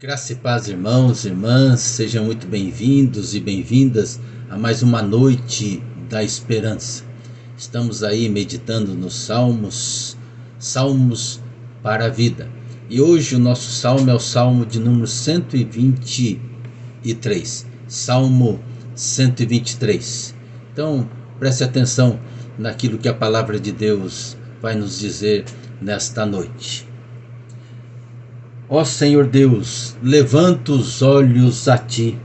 Graça e paz, irmãos e irmãs, sejam muito bem-vindos e bem-vindas a mais uma noite da esperança. Estamos aí meditando nos Salmos para a vida. E hoje o nosso salmo é o salmo de número 123, Salmo 123. Então, preste atenção naquilo que a palavra de Deus vai nos dizer nesta noite. Ó Senhor Deus, levanta os olhos a ti,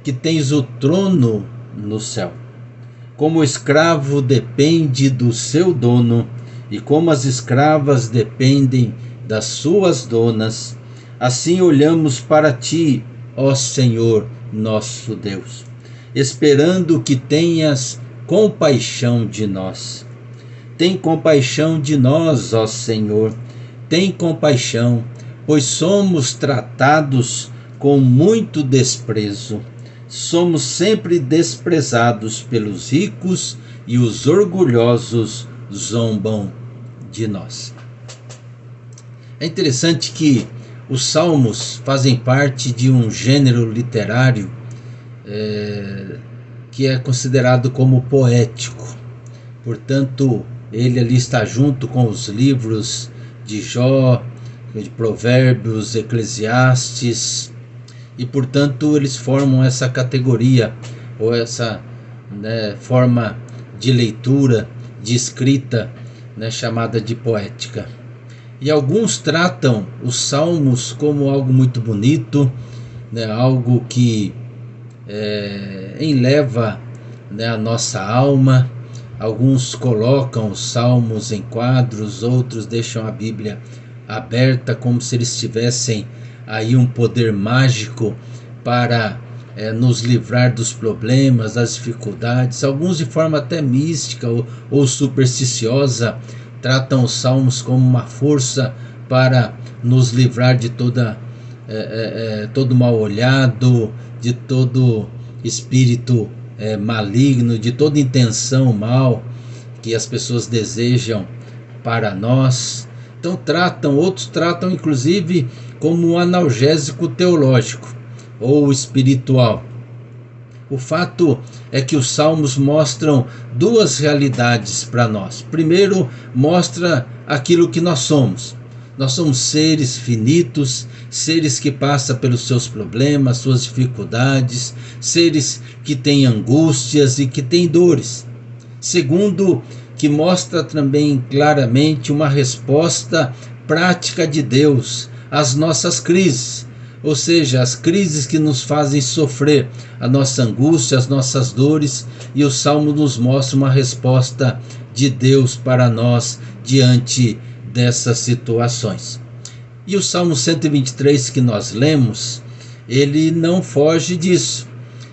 que tens o trono no céu. Como o escravo depende do seu dono, e como as escravas dependem das suas donas, assim olhamos para ti, ó Senhor nosso Deus, esperando que tenhas compaixão de nós. Tem compaixão de nós, ó Senhor, tem compaixão, pois somos tratados com muito desprezo. Somos sempre desprezados pelos ricos e os orgulhosos zombam de nós. É interessante que os salmos fazem parte de um gênero literário que é considerado como poético. Portanto, ele ali está junto com os livros de Jó, de Provérbios, Eclesiastes, e portanto eles formam essa categoria ou essa forma de leitura, de escrita, chamada de poética. E alguns tratam os salmos como algo muito bonito, algo que enleva a nossa alma. Alguns colocam os salmos em quadros, outros deixam a Bíblia aberta como se eles tivessem aí um poder mágico para nos livrar dos problemas, das dificuldades. Alguns de forma até mística ou supersticiosa tratam os salmos como uma força para nos livrar de todo mal olhado, de todo espírito maligno, de toda intenção mal que as pessoas desejam para nós. Então outros tratam inclusive como um analgésico teológico ou espiritual. O fato é que os salmos mostram duas realidades para nós. Primeiro, mostra aquilo que nós somos. Nós somos seres finitos, seres que passam pelos seus problemas, suas dificuldades, seres que têm angústias e que têm dores. Segundo, que mostra também claramente uma resposta prática de Deus às nossas crises, ou seja, as crises que nos fazem sofrer, a nossa angústia, as nossas dores, e o Salmo nos mostra uma resposta de Deus para nós diante dessas situações. E o Salmo 123 que nós lemos, ele não foge disso,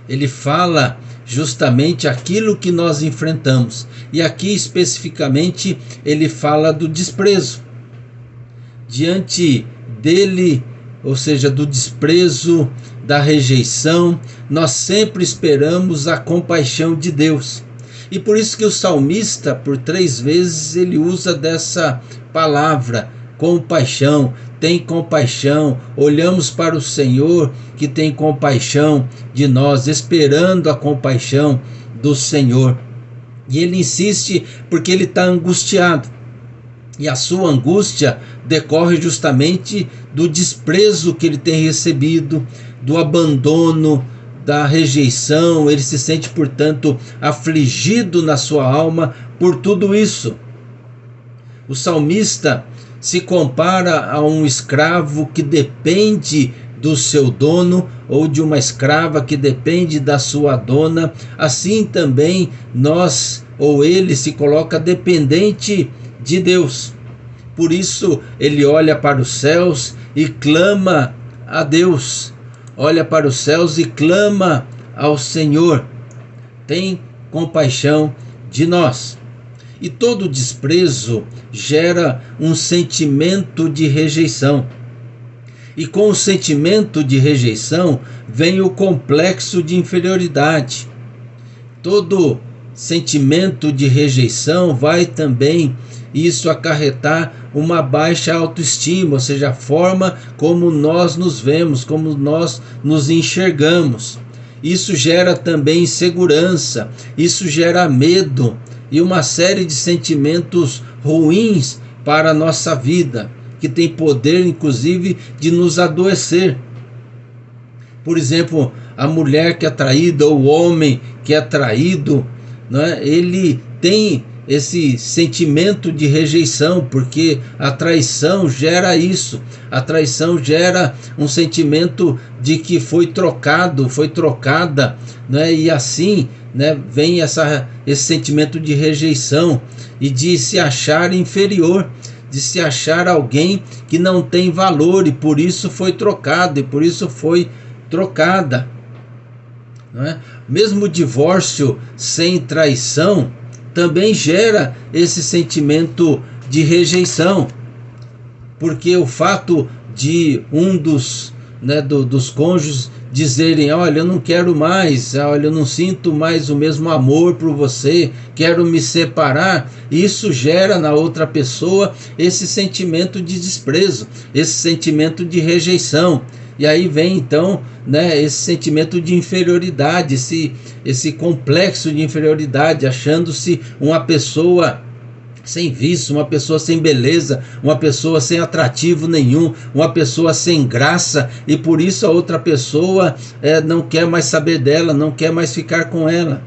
ele fala justamente aquilo que nós enfrentamos. E aqui especificamente ele fala do desprezo. Diante dele, ou seja, do desprezo, da rejeição, nós sempre esperamos a compaixão de Deus. E por isso que o salmista, por 3 vezes, ele usa dessa palavra, compaixão. Tem compaixão, olhamos para o Senhor que tem compaixão de nós, esperando a compaixão do Senhor. E ele insiste porque ele está angustiado. E a sua angústia decorre justamente do desprezo que ele tem recebido, do abandono, da rejeição. Ele se sente, portanto, afligido na sua alma por tudo isso. O salmista se compara a um escravo que depende do seu dono, ou de uma escrava que depende da sua dona. Assim também nós, ou ele, se coloca dependente de Deus. Por isso ele olha para os céus e clama a Deus, olha para os céus e clama ao Senhor. Tem compaixão de nós. E todo desprezo gera um sentimento de rejeição. E com o sentimento de rejeição vem o complexo de inferioridade. Todo sentimento de rejeição vai também isso acarretar uma baixa autoestima, ou seja, a forma como nós nos vemos, como nós nos enxergamos. Isso gera também insegurança, isso gera medo e uma série de sentimentos ruins para a nossa vida, que tem poder inclusive de nos adoecer. Por exemplo, a mulher que é traída ou o homem que é traído, né, ele tem esse sentimento de rejeição, porque a traição gera isso. A traição gera um sentimento de que foi trocado, foi trocada, né, e assim, né, vem esse sentimento de rejeição e de se achar inferior, de se achar alguém que não tem valor e por isso foi trocado e por isso foi trocada, não é? Mesmo o divórcio sem traição também gera esse sentimento de rejeição, porque o fato de um dos cônjuges dizerem: olha, eu não quero mais, olha, eu não sinto mais o mesmo amor por você, quero me separar, isso gera na outra pessoa esse sentimento de desprezo, esse sentimento de rejeição. E aí vem então, né, esse sentimento de inferioridade, esse complexo de inferioridade, achando-se uma pessoa sem vício, uma pessoa sem beleza, uma pessoa sem atrativo nenhum, uma pessoa sem graça, e por isso a outra pessoa não quer mais saber dela, não quer mais ficar com ela.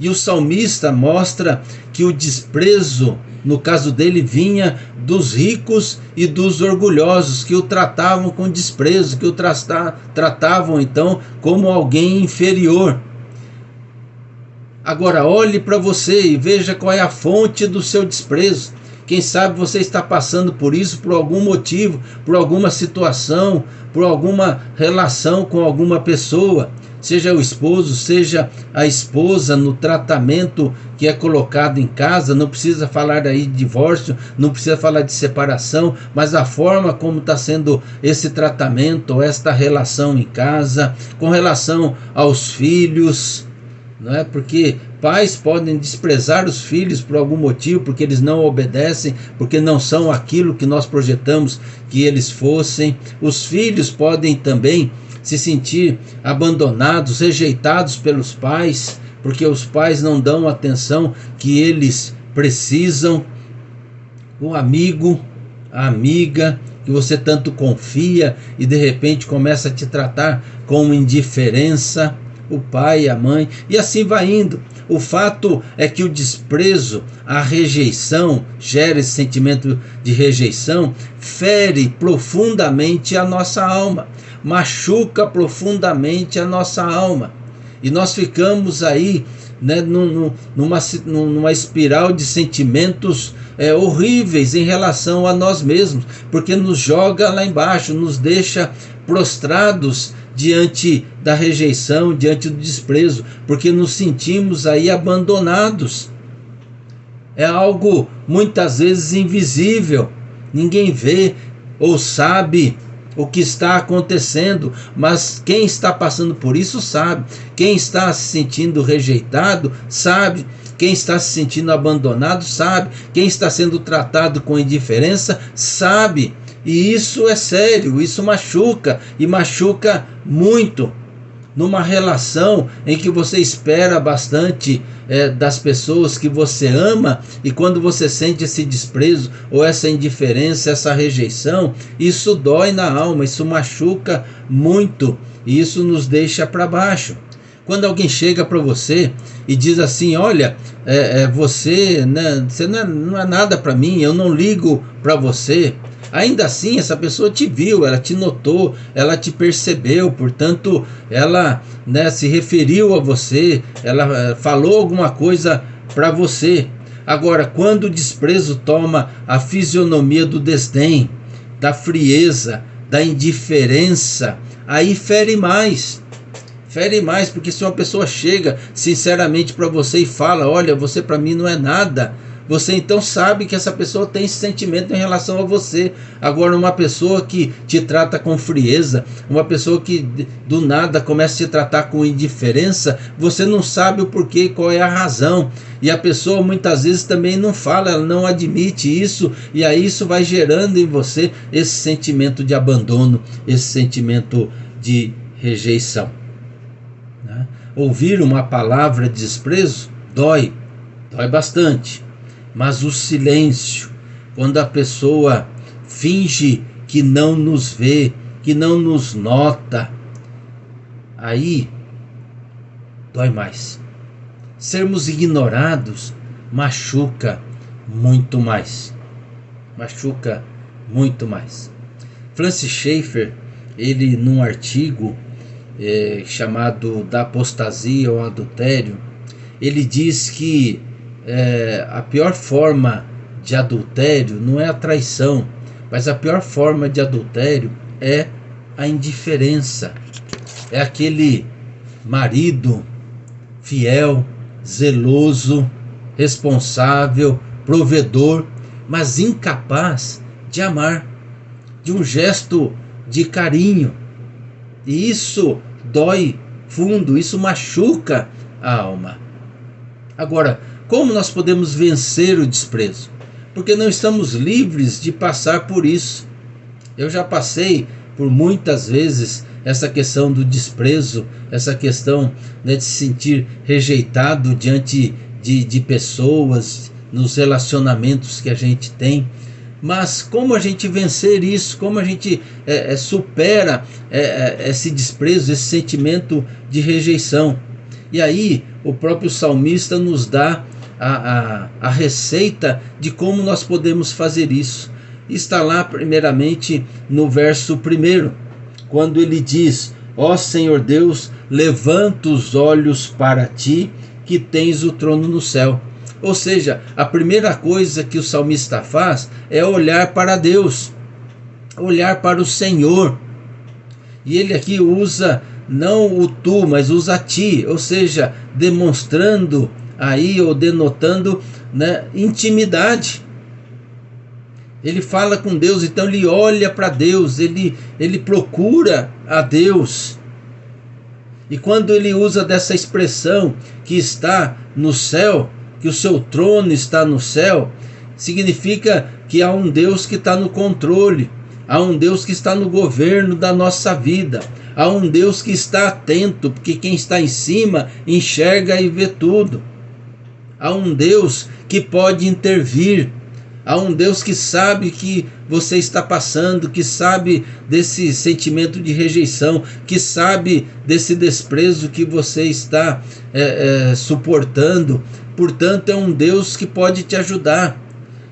E o salmista mostra que o desprezo, no caso dele, vinha dos ricos e dos orgulhosos, que o tratavam com desprezo, que o tratavam então como alguém inferior. Agora olhe para você e veja qual é a fonte do seu desprezo. Quem sabe você está passando por isso por algum motivo, por alguma situação, por alguma relação com alguma pessoa. Seja o esposo, seja a esposa, no tratamento que é colocado em casa. Não precisa falar aí de divórcio, não precisa falar de separação, mas a forma como está sendo esse tratamento, ou esta relação em casa, com relação aos filhos, não é? Porque pais podem desprezar os filhos por algum motivo, porque eles não obedecem, porque não são aquilo que nós projetamos que eles fossem. Os filhos podem também se sentir abandonados, rejeitados pelos pais, porque os pais não dão a atenção que eles precisam. O amigo, a amiga que você tanto confia e de repente começa a te tratar com indiferença, o pai, a mãe, e assim vai indo. O fato é que o desprezo, a rejeição, gera esse sentimento de rejeição, fere profundamente a nossa alma, machuca profundamente a nossa alma, e nós ficamos aí, né, numa espiral de sentimentos horríveis em relação a nós mesmos, porque nos joga lá embaixo, nos deixa prostrados diante da rejeição, diante do desprezo, porque nos sentimos aí abandonados. É algo muitas vezes invisível, ninguém vê ou sabe o que está acontecendo, mas quem está passando por isso sabe. Quem está se sentindo rejeitado sabe. Quem está se sentindo abandonado sabe. Quem está sendo tratado com indiferença sabe. E isso é sério, isso machuca, e machuca muito. Numa relação em que você espera bastante das pessoas que você ama, e quando você sente esse desprezo, ou essa indiferença, essa rejeição, isso dói na alma, isso machuca muito, e isso nos deixa para baixo. Quando alguém chega para você e diz assim: olha, você não é nada para mim, eu não ligo para você. Ainda assim, essa pessoa te viu, ela te notou, ela te percebeu, portanto, ela, né, se referiu a você, ela falou alguma coisa para você. Agora, quando o desprezo toma a fisionomia do desdém, da frieza, da indiferença, aí fere mais. Fere mais, porque se uma pessoa chega sinceramente para você e fala: olha, você para mim não é nada, você então sabe que essa pessoa tem esse sentimento em relação a você. Agora, uma pessoa que te trata com frieza, uma pessoa que do nada começa a te tratar com indiferença, você não sabe o porquê e qual é a razão. E a pessoa muitas vezes também não fala, ela não admite isso, e aí isso vai gerando em você esse sentimento de abandono, esse sentimento de rejeição. Ouvir uma palavra de desprezo dói bastante, mas o silêncio, quando a pessoa finge que não nos vê, que não nos nota, aí dói mais. Sermos ignorados machuca muito mais. Machuca muito mais. Francis Schaeffer, ele num artigo chamado Da Apostasia ao Adultério, ele diz que a pior forma de adultério não é a traição, mas a pior forma de adultério é a indiferença. É aquele marido fiel, zeloso, responsável, provedor, mas incapaz de amar, de um gesto de carinho. E isso dói fundo, isso machuca a alma. Agora, como nós podemos vencer o desprezo? Porque não estamos livres de passar por isso. Eu já passei por muitas vezes essa questão do desprezo, essa questão, de se sentir rejeitado diante de pessoas, nos relacionamentos que a gente tem. Mas como a gente vencer isso? Como a gente supera esse desprezo, esse sentimento de rejeição? E aí o próprio salmista nos dá a receita de como nós podemos fazer isso. Está lá primeiramente no verso 1, quando ele diz: ó Senhor Deus, levanta os olhos para ti, que tens o trono no céu. Ou seja, a primeira coisa que o salmista faz é olhar para Deus, olhar para o Senhor. E ele aqui usa não o tu, mas usa ti, ou seja, demonstrando aí ou denotando, intimidade. Ele fala com Deus, então ele olha para Deus, ele procura a Deus. E quando ele usa dessa expressão que está no céu, que o seu trono está no céu, significa que há um Deus que está no controle, há um Deus que está no governo da nossa vida, há um Deus que está atento, porque quem está em cima enxerga e vê tudo. Há um Deus que pode intervir, há um Deus que sabe que você está passando, que sabe desse sentimento de rejeição, que sabe desse desprezo que você está suportando. Portanto, é um Deus que pode te ajudar.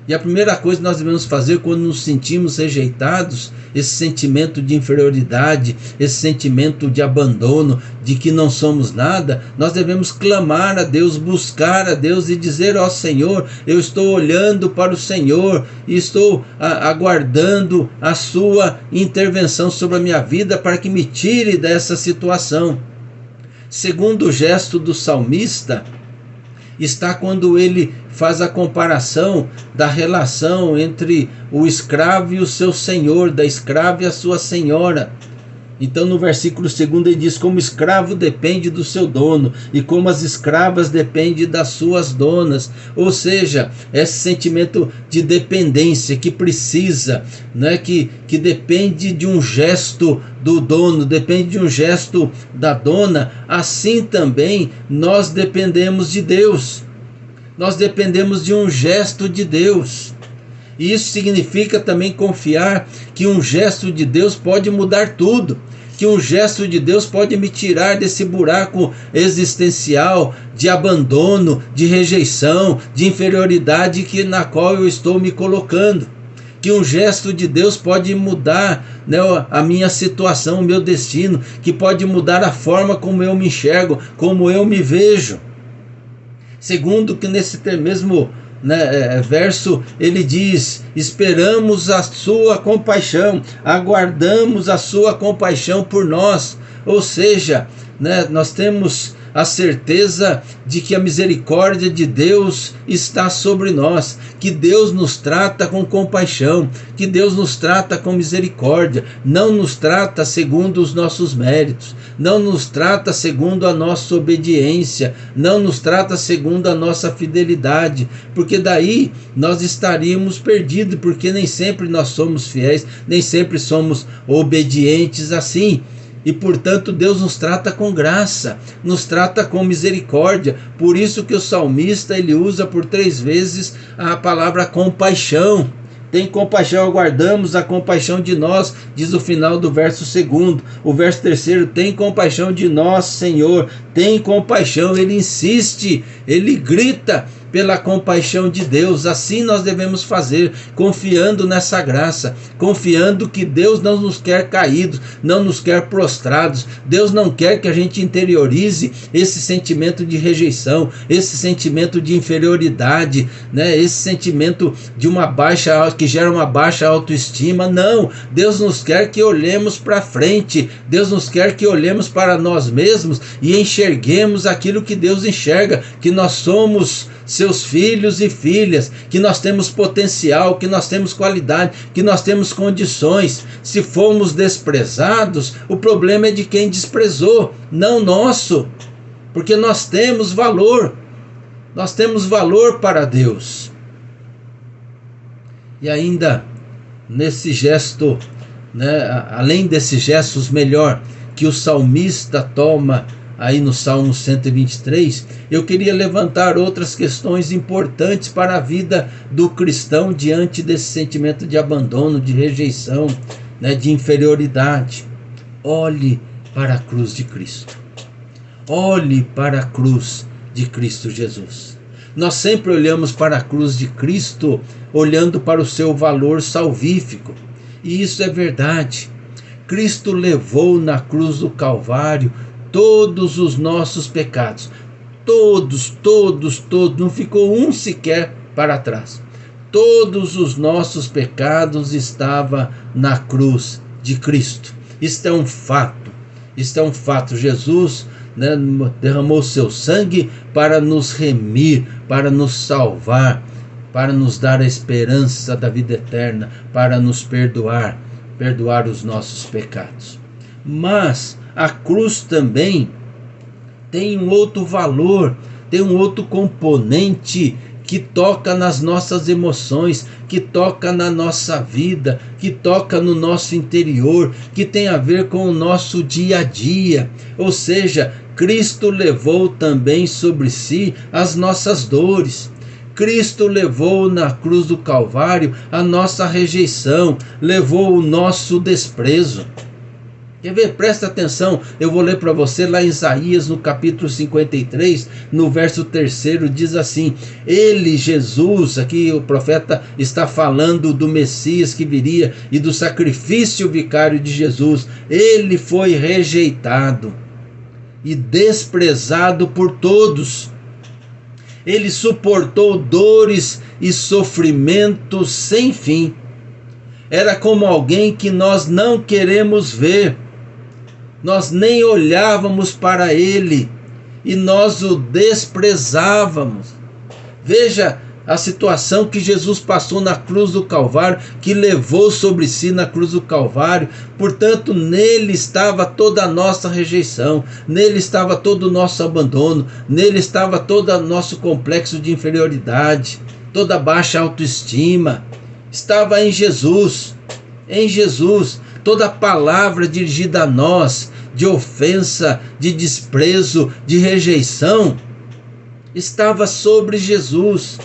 E a primeira coisa que nós devemos fazer quando nos sentimos rejeitados, esse sentimento de inferioridade, esse sentimento de abandono, de que não somos nada, nós devemos clamar a Deus, buscar a Deus e dizer: ó Senhor, eu estou olhando para o Senhor e estou aguardando a sua intervenção sobre a minha vida para que me tire dessa situação. Segundo gesto do salmista está quando ele faz a comparação da relação entre o escravo e o seu senhor, da escrava e a sua senhora. Então no versículo 2 ele diz: como o escravo depende do seu dono, e como as escravas dependem das suas donas. Ou seja, esse sentimento de dependência que precisa, que depende de um gesto do dono, depende de um gesto da dona. Assim também nós dependemos de Deus. Nós dependemos de um gesto de Deus. E isso significa também confiar que um gesto de Deus pode mudar tudo, que um gesto de Deus pode me tirar desse buraco existencial de abandono, de rejeição, de inferioridade na qual eu estou me colocando. Que um gesto de Deus pode mudar a minha situação, o meu destino, que pode mudar a forma como eu me enxergo, como eu me vejo. Segundo, que nesse mesmo verso ele diz: esperamos a sua compaixão, aguardamos a sua compaixão por nós. Ou seja, nós temos a certeza de que a misericórdia de Deus está sobre nós, que Deus nos trata com compaixão, que Deus nos trata com misericórdia, não nos trata segundo os nossos méritos, não nos trata segundo a nossa obediência, não nos trata segundo a nossa fidelidade, porque daí nós estaríamos perdidos, porque nem sempre nós somos fiéis, nem sempre somos obedientes assim. E portanto Deus nos trata com graça, nos trata com misericórdia. Por isso que o salmista ele usa por 3 vezes a palavra compaixão. Tem compaixão, aguardamos a compaixão de nós, diz o final do verso 2. O verso 3, tem compaixão de nós, Senhor, tem compaixão. Ele insiste, ele grita pela compaixão de Deus. Assim nós devemos fazer, confiando nessa graça, confiando que Deus não nos quer caídos, não nos quer prostrados. Deus não quer que a gente interiorize esse sentimento de rejeição, esse sentimento de inferioridade, né? Esse sentimento de uma baixa, que gera uma baixa autoestima. Não, Deus nos quer que olhemos para frente, Deus nos quer que olhemos para nós mesmos e enxerguemos aquilo que Deus enxerga, que nós somos seus filhos e filhas, que nós temos potencial, que nós temos qualidade, que nós temos condições. Se formos desprezados, o problema é de quem desprezou, não nosso, porque nós temos valor para Deus. E ainda nesse gesto, né, além desses gestos melhor que o salmista toma aí no Salmo 123, eu queria levantar outras questões importantes para a vida do cristão diante desse sentimento de abandono, de rejeição, né, de inferioridade. Olhe para a cruz de Cristo. Olhe para a cruz de Cristo Jesus. Nós sempre olhamos para a cruz de Cristo olhando para o seu valor salvífico. E isso é verdade. Cristo levou na cruz do Calvário todos os nossos pecados. Todos, não ficou um sequer para trás. Todos os nossos pecados estavam na cruz de Cristo. Isto é um fato. Jesus, né, derramou seu sangue para nos remir, para nos salvar, para nos dar a esperança da vida eterna, para nos perdoar os nossos pecados. Mas a cruz também tem um outro valor, tem um outro componente que toca nas nossas emoções, que toca na nossa vida, que toca no nosso interior, que tem a ver com o nosso dia a dia. Ou seja, Cristo levou também sobre si as nossas dores. Cristo levou na cruz do Calvário a nossa rejeição, levou o nosso desprezo. Quer ver? Presta atenção, eu vou ler para você lá em Isaías, no capítulo 53, no verso 3, diz assim: ele, Jesus, aqui o profeta está falando do Messias que viria e do sacrifício vicário de Jesus. Ele foi rejeitado e desprezado por todos. Ele suportou dores e sofrimentos sem fim. Era como alguém que nós não queremos ver. Nós nem olhávamos para ele e nós o desprezávamos. Veja a situação que Jesus passou na cruz do Calvário, que levou sobre si na cruz do Calvário. Portanto, nele estava toda a nossa rejeição, nele estava todo o nosso abandono, nele estava todo o nosso complexo de inferioridade, toda a baixa autoestima. Estava em Jesus, toda a palavra dirigida a nós, de ofensa, de desprezo, de rejeição, estava sobre Jesus.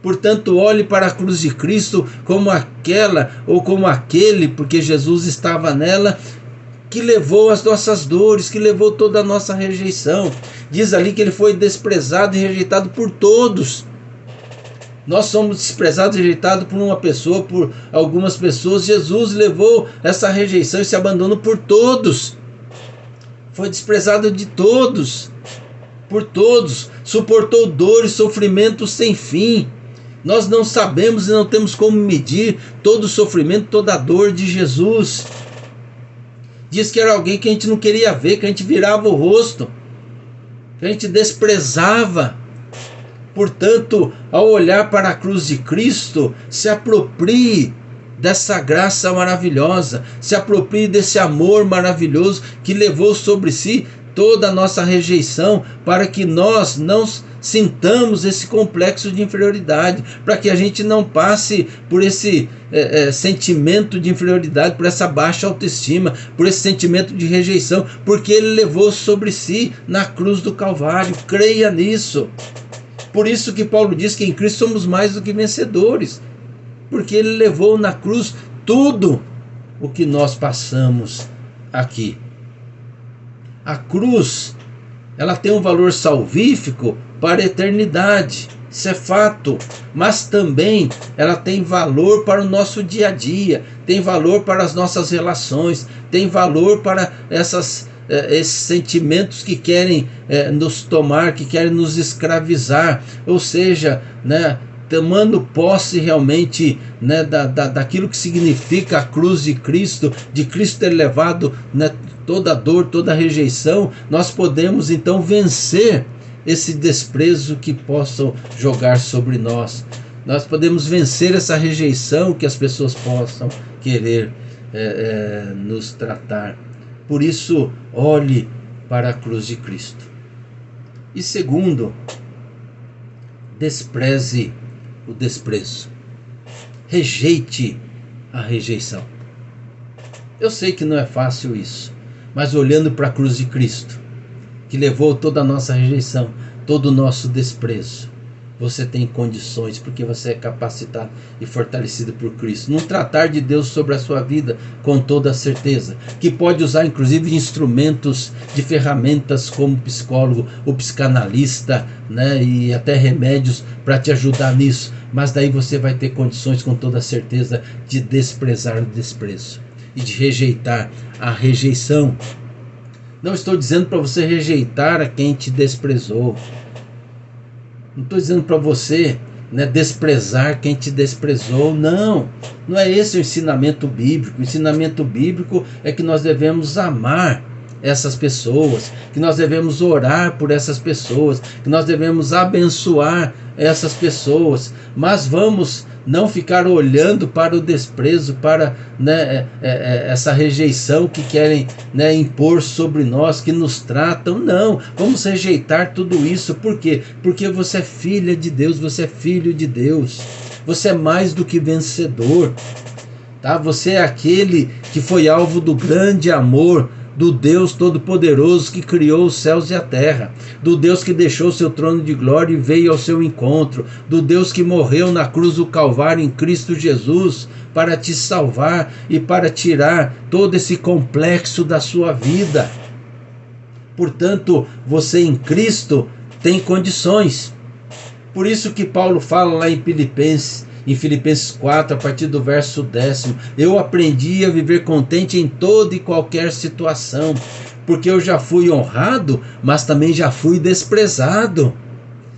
Portanto, olhe para a cruz de Cristo como aquela ou como aquele, porque Jesus estava nela, que levou as nossas dores, que levou toda a nossa rejeição. Diz ali que ele foi desprezado e rejeitado por todos. Nós somos desprezados e rejeitados por uma pessoa, por algumas pessoas. Jesus levou essa rejeição, esse abandono por todos. Foi desprezado de todos, por todos. Suportou dores, sofrimentos sem fim. Nós não sabemos e não temos como medir todo o sofrimento, toda a dor de Jesus. Diz que era alguém que a gente não queria ver, que a gente virava o rosto. que a gente desprezava. Portanto, ao olhar para a cruz de Cristo, se aproprie dessa graça maravilhosa, se aproprie desse amor maravilhoso que levou sobre si toda a nossa rejeição, para que nós não sintamos esse complexo de inferioridade, para que a gente não passe por esse sentimento de inferioridade, por essa baixa autoestima, por esse sentimento de rejeição, porque Ele levou sobre si na cruz do Calvário. Creia nisso. Por isso que Paulo diz que em Cristo somos mais do que vencedores, porque Ele levou na cruz tudo o que nós passamos aqui. A cruz, ela tem um valor salvífico para a eternidade, isso é fato, mas também ela tem valor para o nosso dia a dia, tem valor para as nossas relações, tem valor para esses sentimentos que querem nos tomar, que querem nos escravizar, ou seja, tomando posse realmente daquilo que significa a cruz de Cristo ter levado toda a dor, toda a rejeição, nós podemos então vencer esse desprezo que possam jogar sobre nós. Nós podemos vencer essa rejeição que as pessoas possam querer nos tratar. Por isso, olhe para a cruz de Cristo. E segundo, despreze o desprezo. Rejeite a rejeição. Eu sei que não é fácil isso, mas olhando para a cruz de Cristo, que levou toda a nossa rejeição, todo o nosso desprezo, você tem condições, porque você é capacitado e fortalecido por Cristo. Num tratar de Deus sobre a sua vida, com toda certeza, que pode usar inclusive instrumentos de ferramentas como psicólogo, o psicanalista, e até remédios para te ajudar nisso. Mas daí você vai ter condições com toda certeza de desprezar o desprezo e de rejeitar a rejeição. Não estou dizendo para você rejeitar a quem te desprezou. Não estou dizendo para você desprezar quem te desprezou. Não é esse o ensinamento bíblico. O ensinamento bíblico é que nós devemos amar essas pessoas, que nós devemos orar por essas pessoas, que nós devemos abençoar essas pessoas. Mas vamos não ficar olhando para o desprezo, para essa rejeição que querem impor sobre nós, que nos tratam. Não, vamos rejeitar tudo isso. Por quê? Porque você é filha de Deus, você é filho de Deus, você é mais do que vencedor, tá? Você é aquele que foi alvo do grande amor do Deus Todo-Poderoso que criou os céus e a terra, do Deus que deixou seu trono de glória e veio ao seu encontro, do Deus que morreu na cruz do Calvário em Cristo Jesus para te salvar e para tirar todo esse complexo da sua vida. Portanto, você em Cristo tem condições. Por isso que Paulo fala lá em Filipenses 4, a partir do verso 10, eu aprendi a viver contente em toda e qualquer situação, porque eu já fui honrado, mas também já fui desprezado.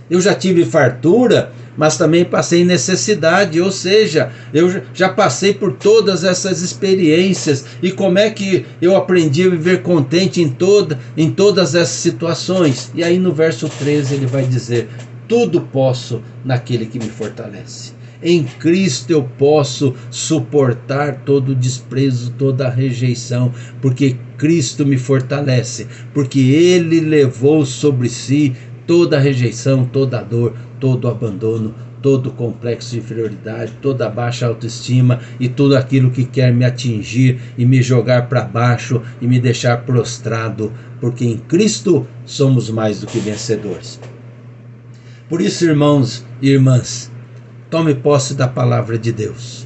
Eu já tive fartura, mas também passei necessidade, ou seja, eu já passei por todas essas experiências. E como é que eu aprendi a viver contente em todas essas situações? E aí no verso 13 ele vai dizer: tudo posso naquele que me fortalece. Em Cristo eu posso suportar todo o desprezo, toda a rejeição, porque Cristo me fortalece, porque Ele levou sobre si toda a rejeição, toda a dor, todo o abandono, todo o complexo de inferioridade, toda a baixa autoestima e tudo aquilo que quer me atingir e me jogar para baixo e me deixar prostrado, porque em Cristo somos mais do que vencedores. Por isso, irmãos e irmãs, tome posse da palavra de Deus.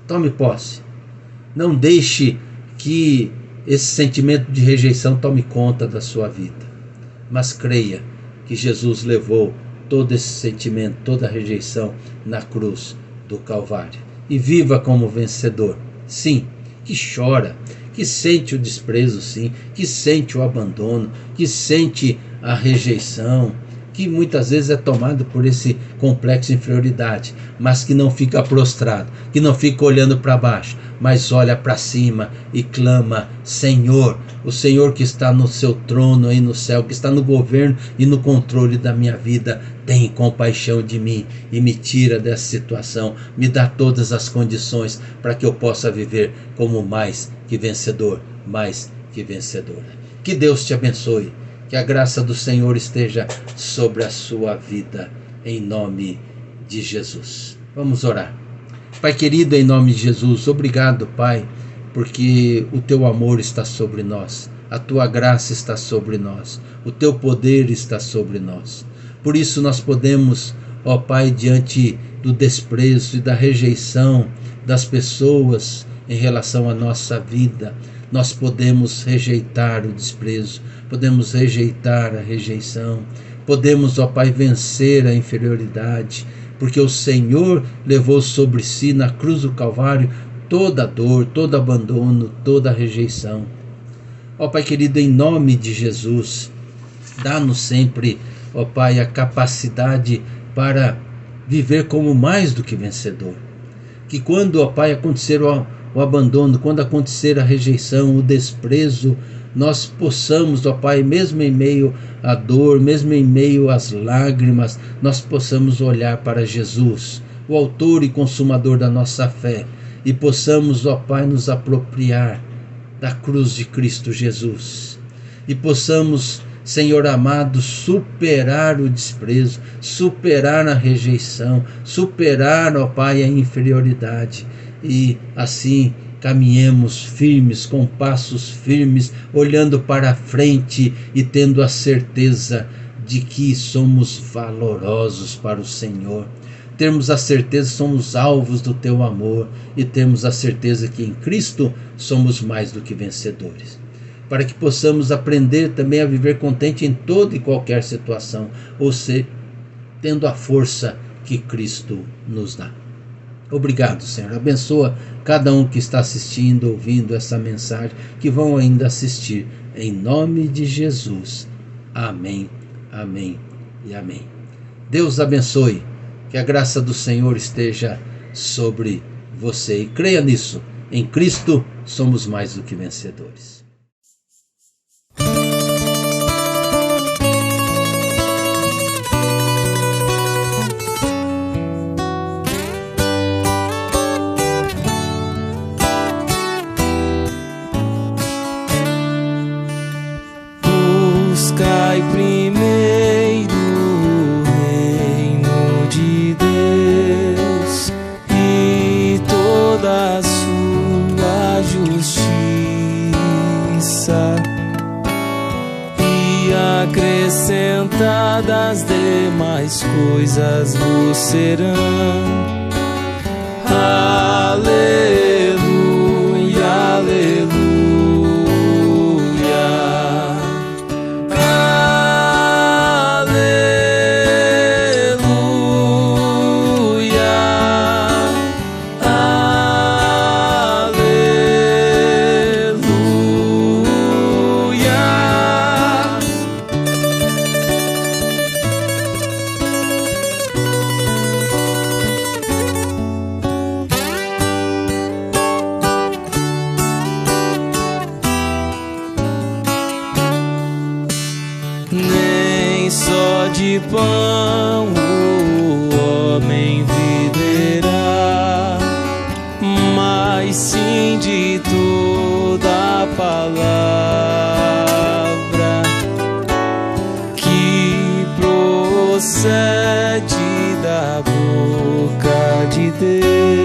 Tome posse. Não deixe que esse sentimento de rejeição tome conta da sua vida. Mas creia que Jesus levou todo esse sentimento, toda a rejeição na cruz do Calvário. E viva como vencedor. Sim, que chora, que sente o desprezo, sim, que sente o abandono, que sente a rejeição, que muitas vezes é tomado por esse complexo de inferioridade, mas que não fica prostrado, que não fica olhando para baixo, mas olha para cima e clama: Senhor, o Senhor que está no seu trono aí no céu, que está no governo e no controle da minha vida, tem compaixão de mim e me tira dessa situação, me dá todas as condições para que eu possa viver como mais que vencedor, mais que vencedora. Que Deus te abençoe. Que a graça do Senhor esteja sobre a sua vida, em nome de Jesus. Vamos orar. Pai querido, em nome de Jesus, obrigado, Pai, porque o teu amor está sobre nós, a tua graça está sobre nós, o teu poder está sobre nós. Por isso nós podemos, ó Pai, diante do desprezo e da rejeição das pessoas em relação à nossa vida, nós podemos rejeitar o desprezo, podemos rejeitar a rejeição, podemos, ó Pai, vencer a inferioridade, porque o Senhor levou sobre si na cruz do Calvário toda a dor, todo abandono, toda a rejeição. Ó Pai querido, em nome de Jesus, dá-nos sempre, ó Pai, a capacidade para viver como mais do que vencedor. Que quando, ó Pai, acontecer o abandono, quando acontecer a rejeição, o desprezo, nós possamos, ó Pai, mesmo em meio à dor, mesmo em meio às lágrimas, nós possamos olhar para Jesus, o autor e consumador da nossa fé, e possamos, ó Pai, nos apropriar da cruz de Cristo Jesus, e possamos, Senhor amado, superar o desprezo, superar a rejeição, superar, ó Pai, a inferioridade, e assim caminhemos firmes, com passos firmes, olhando para frente e tendo a certeza de que somos valorosos para o Senhor. Termos a certeza que somos alvos do teu amor e temos a certeza que em Cristo somos mais do que vencedores. Para que possamos aprender também a viver contente em toda e qualquer situação, ou seja, tendo a força que Cristo nos dá. Obrigado, Senhor. Abençoa cada um que está assistindo, ouvindo essa mensagem, que vão ainda assistir. Em nome de Jesus. Amém, amém e amém. Deus abençoe. Que a graça do Senhor esteja sobre você. E creia nisso. Em Cristo somos mais do que vencedores. Buscai primeiro o reino de Deus e toda a sua justiça, e acrescentadas demais coisas vos serão. Aleluia, aleluia. Nem só de pão o homem viverá, mas sim de toda a palavra que procede da boca de Deus.